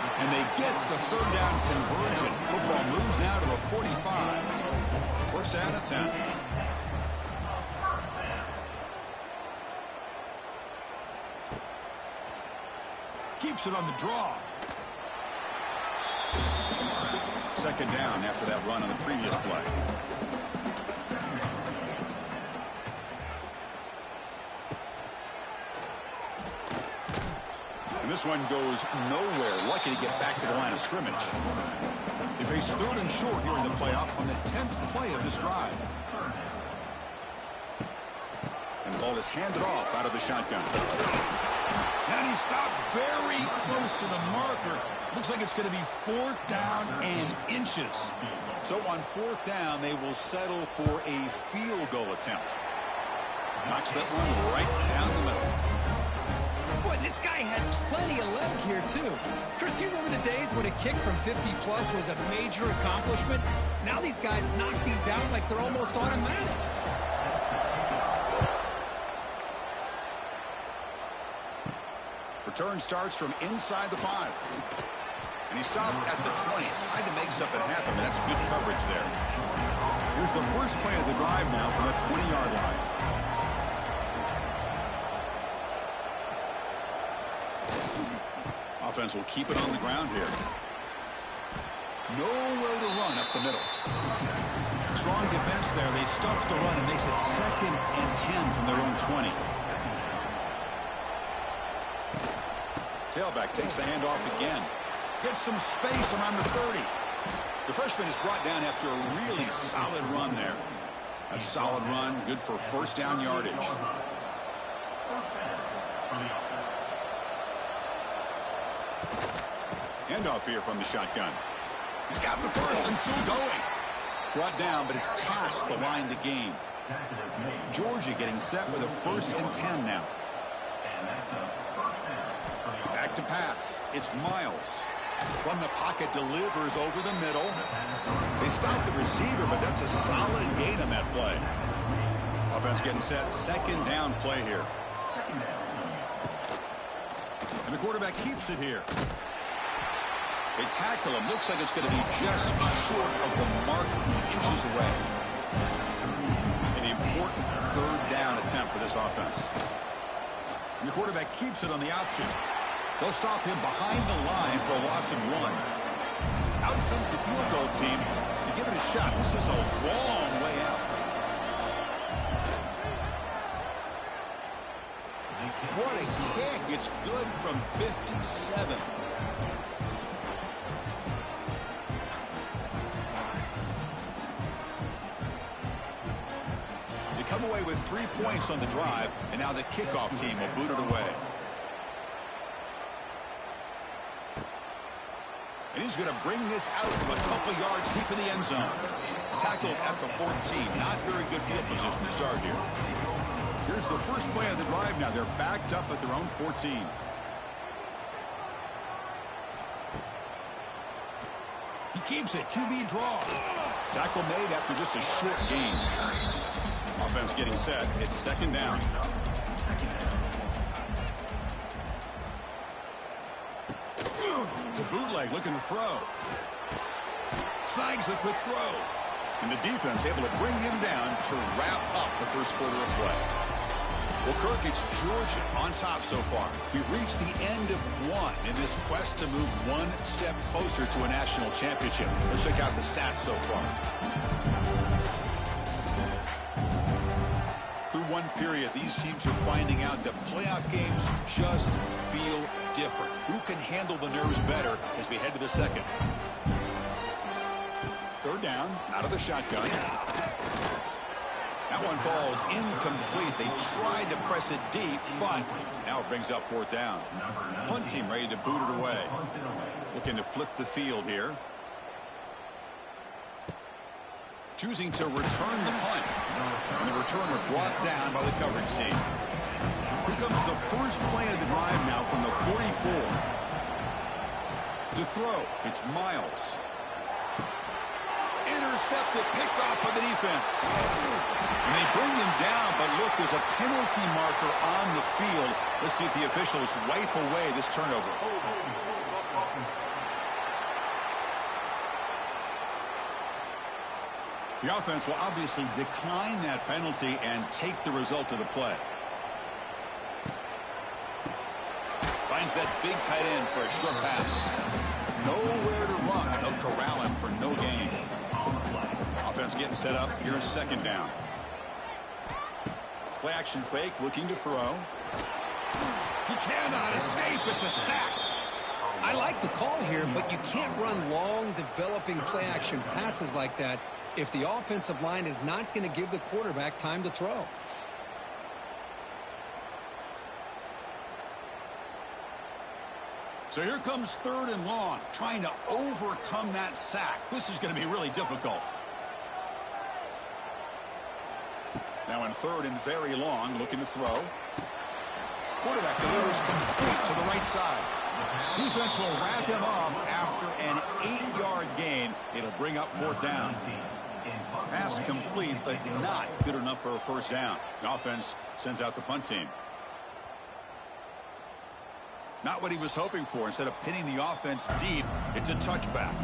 And they get the third down conversion. Football moves now to the 45. First down at 10. Keeps it on the draw. Second down after that run on the previous play. And this one goes nowhere. Lucky to get back to the line of scrimmage. They face third and short here in the playoff on the 10th play of this drive. And the ball is handed off out of the shotgun. And he stopped very close to the marker. Looks like it's going to be fourth down and inches. So on fourth down, they will settle for a field goal attempt. Knocks that one right down the middle. Boy, this guy had plenty of leg here, too. Chris, you remember the days when a kick from 50-plus was a major accomplishment? Now these guys knock these out like they're almost automatic. Return starts from inside the 5. And he stopped at the 20. Tried to make something happen, but that's good coverage there. Here's the first play of the drive now from the 20-yard line. Offense will keep it on the ground here. Nowhere to run up the middle. Strong defense there. They stuff the run and makes it second and 10 from their own 20. Tailback takes the handoff again. Gets some space around the 30. The freshman is brought down after a really solid run there. A solid run, good for first down yardage. Handoff here from the shotgun. He's got the first and still going. Brought down, but it's past the line to gain. Georgia getting set with a first and 10 now. Back to pass. It's Miles. From the pocket, delivers over the middle. They stop the receiver, but that's a solid gain on that play. Offense getting set. Second down play here. And the quarterback keeps it here. They tackle him. Looks like it's going to be just short of the mark, inches away. An important third down attempt for this offense. And the quarterback keeps it on the option. They'll stop him behind the line for a loss of 1. Out comes the field goal team to give it a shot. This is a long way out. What a kick. It's good from 57. They come away with 3 points on the drive, and now the kickoff team will boot it away. And he's going to bring this out from a couple yards deep in the end zone. Tackled at the 14. Not very good field position to start here. Here's the first play of the drive now. They're backed up at their own 14. He keeps it. QB draw. Tackle made after just a short gain. Offense getting set. It's second down. It's a bootleg looking to throw. Snags the quick throw. And the defense able to bring him down to wrap up the first quarter of play. Well, Kirk, it's Georgia on top so far. We've reached the end of one in this quest to move one step closer to a national championship. Let's check out the stats so far. Through one period, these teams are finding out that playoff games just feel different. Who can handle the nerves better as we head to the second? Third down, out of the shotgun. That one falls incomplete. They tried to press it deep, but now it brings up fourth down. Punt team ready to boot it away. Looking to flip the field here. Choosing to return the punt. And the returner brought down by the coverage team. Here comes the first play of the drive now from the 44. To throw, it's Miles. Intercepted, picked off by the defense. And they bring him down, but look, there's a penalty marker on the field. Let's see if the officials wipe away this turnover. The offense will obviously decline that penalty and take the result of the play. Finds that big tight end for a short pass. Nowhere to run. They'll corral him for no gain. Offense getting set up. Here's second down. Play action fake, looking to throw. He cannot escape. It's a sack. I like the call here, but you can't run long, developing play action passes like that if the offensive line is not going to give the quarterback time to throw. So here comes third and long, trying to overcome that sack. This is going to be really difficult. Now in third and very long, looking to throw. Quarterback delivers complete to the right side. Defense will wrap him up after an 8-yard gain. It'll bring up fourth down. Pass complete, but not good enough for a first down. The offense sends out the punt team. Not what he was hoping for. Instead of pinning the offense deep, it's a touchback.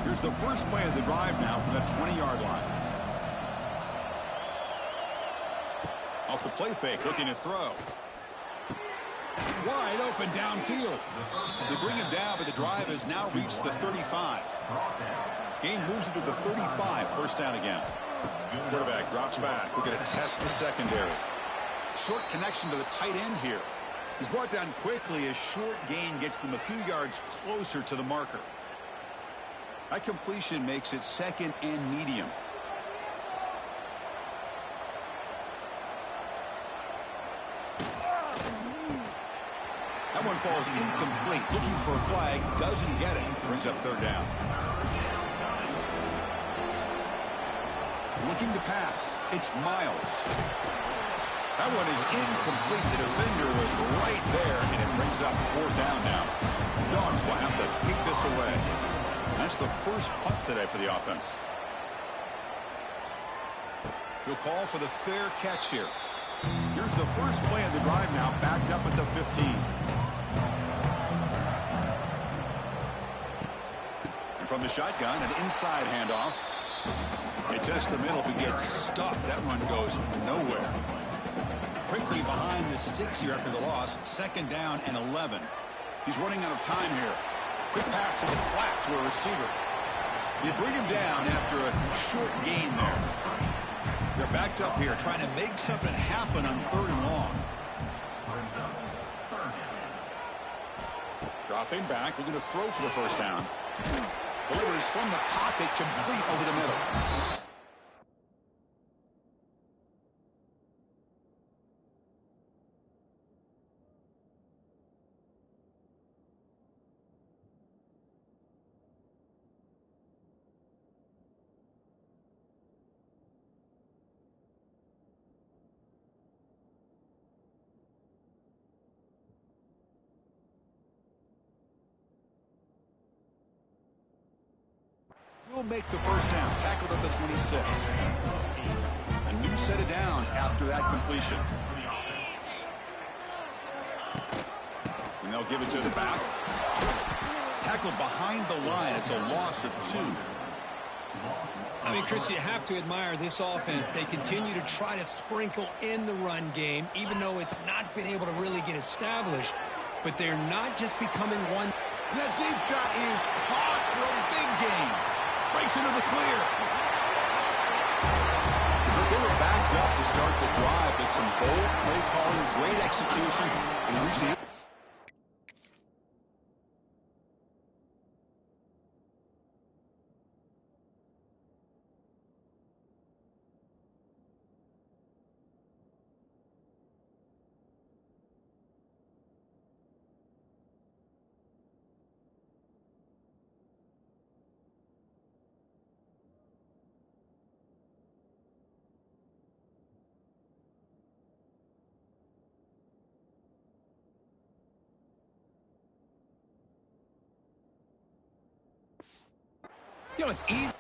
Here's the first play of the drive now from the 20-yard line. Off the play fake, looking to throw. Wide open downfield. They bring him down, but the drive has now reached the 35. Game moves into the 35, first down again. Quarterback drops back. We're going to test the secondary. Short connection to the tight end here. He's brought down quickly as short gain gets them a few yards closer to the marker. That completion makes it second and medium. That one falls incomplete. Looking for a flag, doesn't get it. Brings up third down. Looking to pass. It's Miles. That one is incomplete. The defender was right there, and it brings up fourth down now. Dogs will have to kick this away. That's the first punt today for the offense. He'll call for the fair catch here. Here's the first play of the drive now, backed up at the 15. And from the shotgun, an inside handoff. They test the middle, but gets stuffed. That run goes nowhere. Quickly behind the 6 here after the loss. Second down and 11. He's running out of time here. Quick pass to the flat to a receiver. They bring him down after a short gain there. They're backed up here trying to make something happen on third and long. Dropping back, looking to throw for the first down. Delivers from the pocket, complete over the middle. Will make the first down, tackled at the 26. A new set of downs after that completion. And they'll give it to the back. tackled behind the line. It's a loss of 2. I mean, Chris, you have to admire this offense. They continue to try to sprinkle in the run game, even though it's not been able to really get established. But they're not just becoming one. And that deep shot is caught for a big gain. Breaks into the clear. But they were backed up to start the drive, but some bold play calling, great execution, and reaching. You know, it's easy.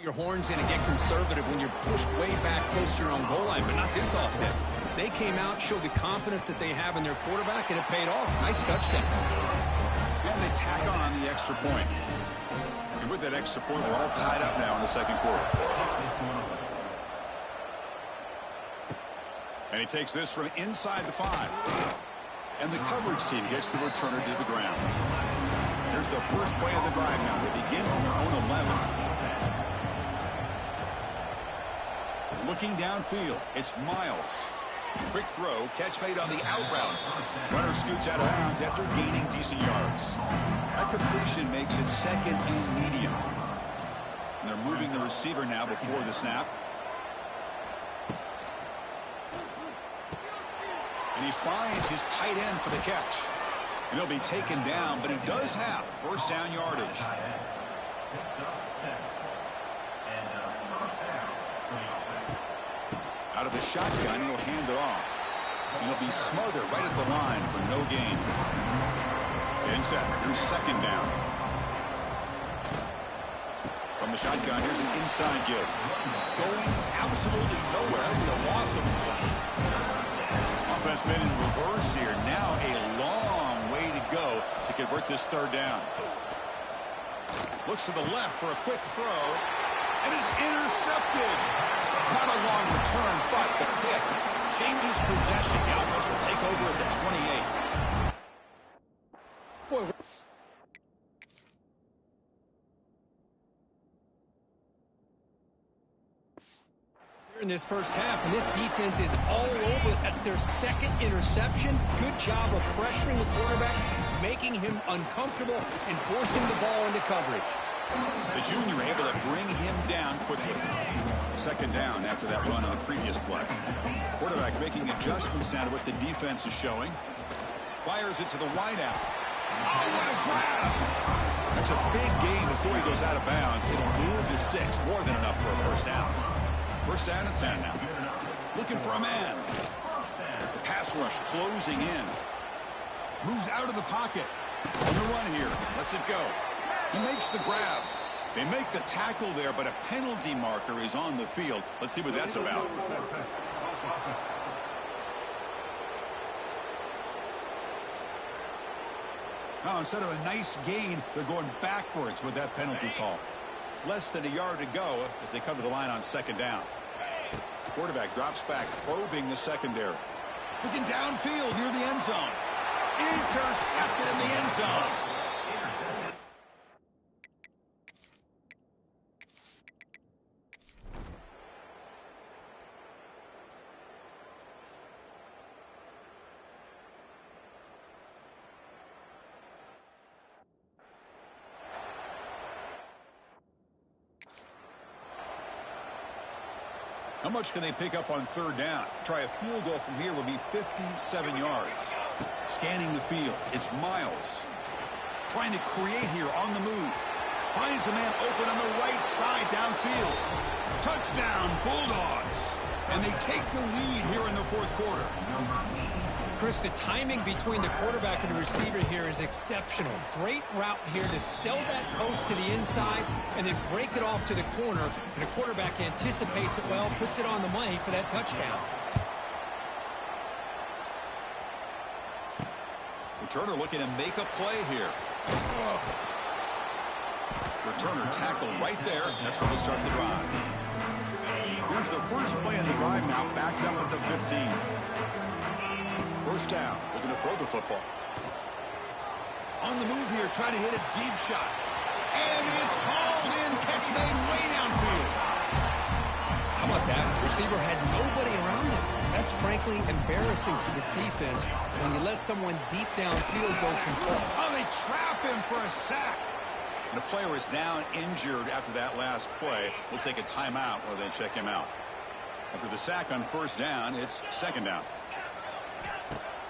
Your horns in and get conservative when you're pushed way back close to your own goal line, but not this offense. They came out, showed the confidence that they have in their quarterback, and it paid off. Nice touchdown. And they tack on the extra point. And with that extra point, we're all tied up now in the second quarter. And he takes this from inside the 5. And the coverage team gets the returner to the ground. Here's the first play of the drive now. They begin from their own 11. Looking downfield, it's Miles. Quick throw, catch made on the out route. Runner scoots out of bounds after gaining decent yards. That completion makes it second and medium. And they're moving the receiver now before the snap. And he finds his tight end for the catch. And he'll be taken down, but he does have first down yardage. Out of the shotgun, he'll hand it off. And he'll be smothered right at the line for no gain. Ncaa, here's second down. From the shotgun, here's an inside give. Going absolutely nowhere. That'll be a loss of play. Offense been in reverse here. Now a long way to go to convert this third down. Looks to the left for a quick throw. And it's intercepted. Not a long return, but the pick changes possession. The offense will take over at the 28. Boy. In this first half, and this defense is all over. That's their second interception. Good job of pressuring the quarterback, making him uncomfortable, and forcing the ball into coverage. The junior able to bring him down quickly. Second down after that run on the previous play. Quarterback making adjustments now to what the defense is showing. Fires it to the wideout. Oh, what a grab! That's a big gain before he goes out of bounds. It'll move the sticks, more than enough for a first down. First down and 10 now. Looking for a man. The pass rush closing in. Moves out of the pocket. On the run here. Lets it go. He makes the grab. They make the tackle there, but a penalty marker is on the field. Let's see what that's about. Now, instead of a nice gain, they're going backwards with that penalty call. Less than a yard to go as they come to the line on second down. Quarterback drops back, probing the secondary. Looking downfield near the end zone. Intercepted in the end zone. How much can they pick up on third down? Try a field goal from here would be 57 yards. Scanning the field, it's Miles. Trying to create here on the move. Finds a man open on the right side downfield. Touchdown, Bulldogs. And they take the lead here in the fourth quarter. Chris, the timing between the quarterback and the receiver here is exceptional. Great route here to sell that post to the inside and then break it off to the corner. And the quarterback anticipates it well, puts it on the money for that touchdown. Returner looking to make a play here. Returner tackled right there. That's where they'll start the drive. Here's the first play in the drive now, backed up at the 15. First down, looking to throw the football. On the move here, trying to hit a deep shot. And it's hauled in, catch made way downfield. How about that? Receiver had nobody around him. That's frankly embarrassing for this defense when you let someone deep downfield go complete. Oh, they trap him for a sack. The player is down injured after that last play. We'll take a timeout or then check him out. After the sack on first down, it's second down.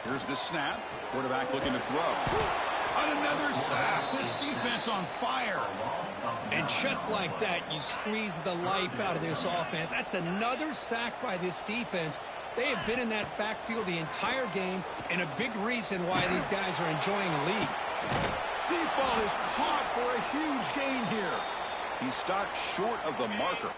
Here's the snap. Quarterback looking to throw. On another sack. This defense on fire. And just like that, you squeeze the life out of this offense. That's another sack by this defense. They have been in that backfield the entire game, and a big reason why these guys are enjoying a lead. Deep ball is caught for a huge gain here. He stopped short of the marker.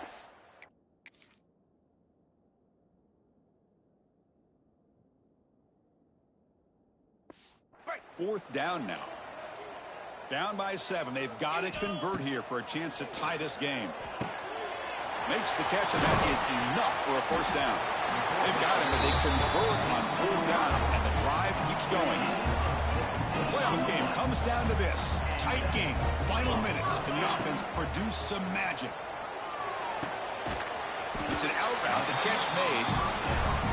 Fourth down now. Down by 7. They've got to convert here for a chance to tie this game. Makes the catch, and that is enough for a first down. They've got him, but they convert on fourth down, and the drive keeps going. The playoff game comes down to this. Tight game. Final minutes. Can the offense produce some magic? It's an out route. The catch made.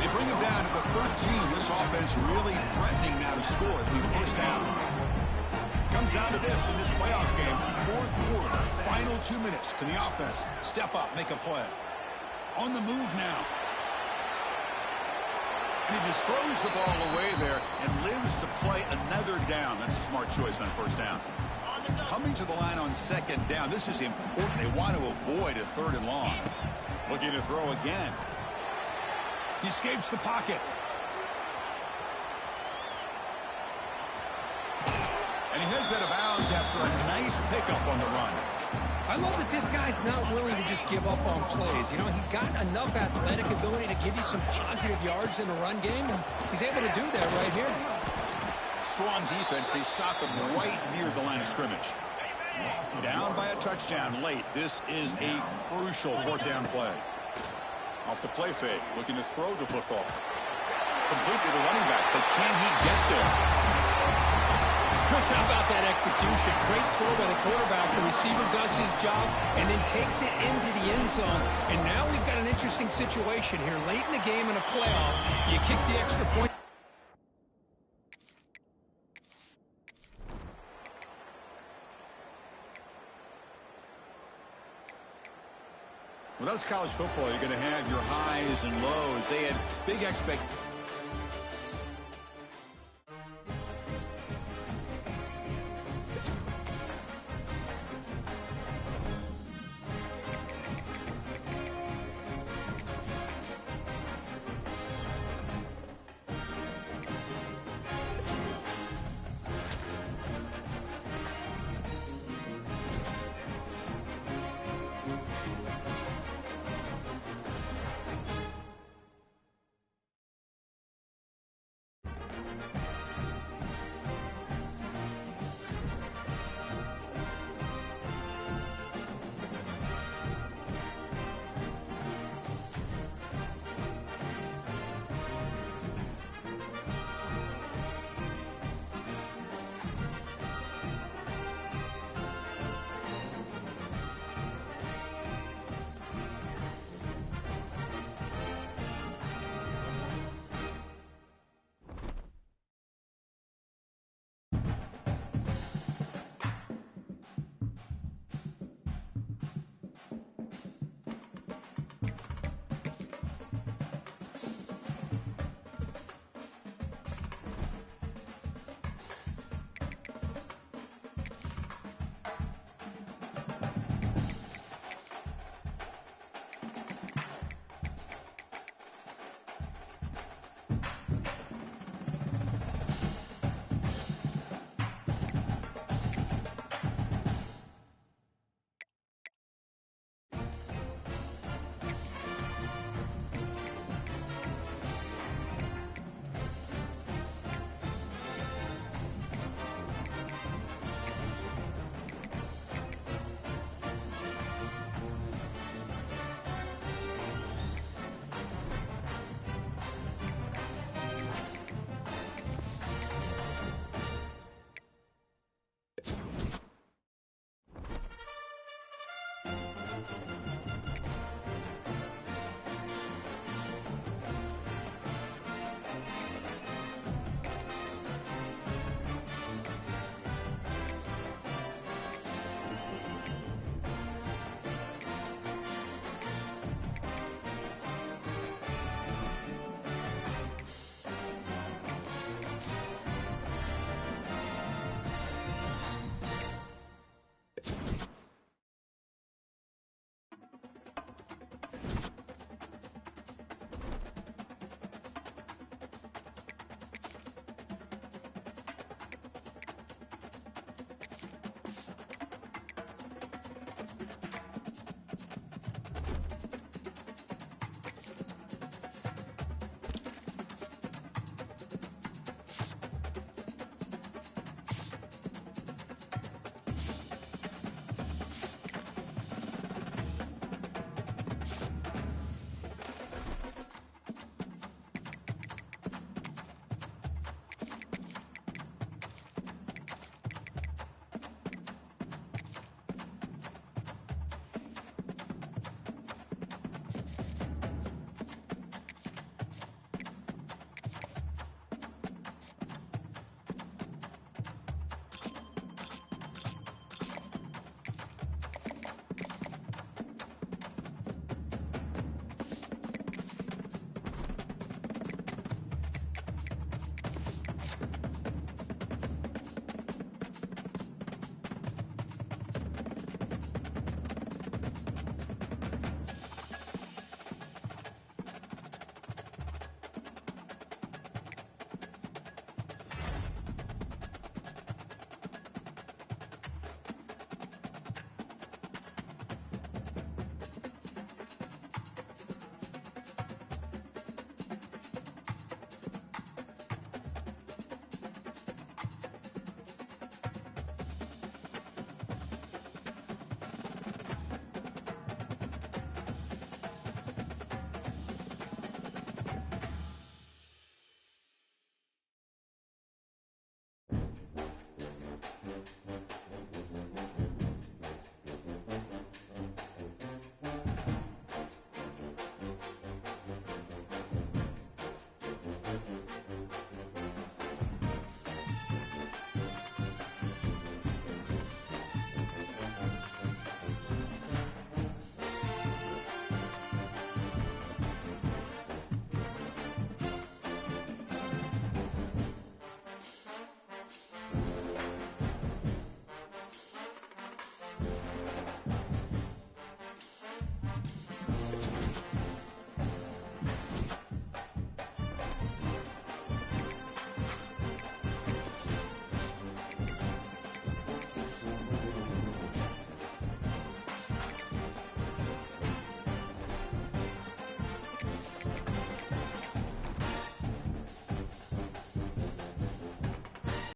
They bring him down to the 13. This offense really threatening now to score at the first down. Comes down to this in this playoff game. Fourth quarter. Final 2 minutes. Can the offense step up, make a play? On the move now. And he just throws the ball away there and lives to play another down. That's a smart choice on first down. Coming to the line on second down. This is important. They want to avoid a third and long. Looking to throw again. He escapes the pocket. And he heads out of bounds after a nice pickup on the run. I love that this guy's not willing to just give up on plays. You know, he's got enough athletic ability to give you some positive yards in the run game, and he's able to do that right here. Strong defense. They stop him right near the line of scrimmage. Down by a touchdown late. This is a crucial fourth down play. Off the play fake, looking to throw the football. Complete to the running back, but can he get there? Chris, how about that execution? Great throw by the quarterback. The receiver does his job and then takes it into the end zone. And now we've got an interesting situation here. Late in the game in a playoff, you kick the extra point. Well, that's college football. You're going to have your highs and lows. They had big expectations.